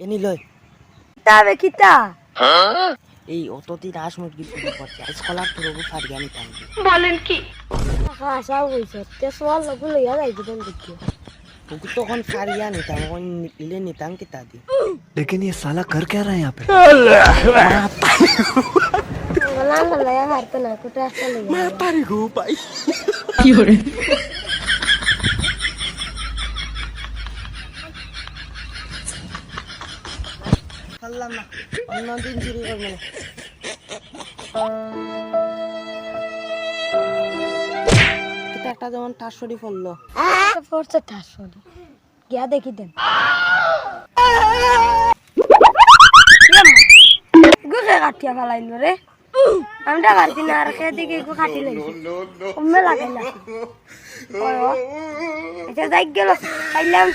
any লয় তবে কিতা এই অতদিন হাঁস মুরগি চুরি করছে স্কলার তোর ফারিয়া নিতাম বলেন কি হাসা হইছে তে সোয়াল লগু লইয়া যাইবি দেন দেখি ওকে তখন ফারিয়া নিতাম ওই নিলে নিতাম কিতা দি लेकिन ये साला कर क्या रहा है यहाँ पे গলা লইয়া মারতে না কোটা আসলে লইয়া তারি গো পাই পারলাম না অন্যদিন চুরি করবে না এটা একটা যেমন টাসরি পড়লো ফোরছে ঠাসরি গিয়া দেখি দেন গুকে কাটিয়া ফেলাইল রে আমি তো পারছি না আর খেয়ে দিকে গু কাটি লাইছি কমে লাগাইলা এটা যাই গেল খাইলাম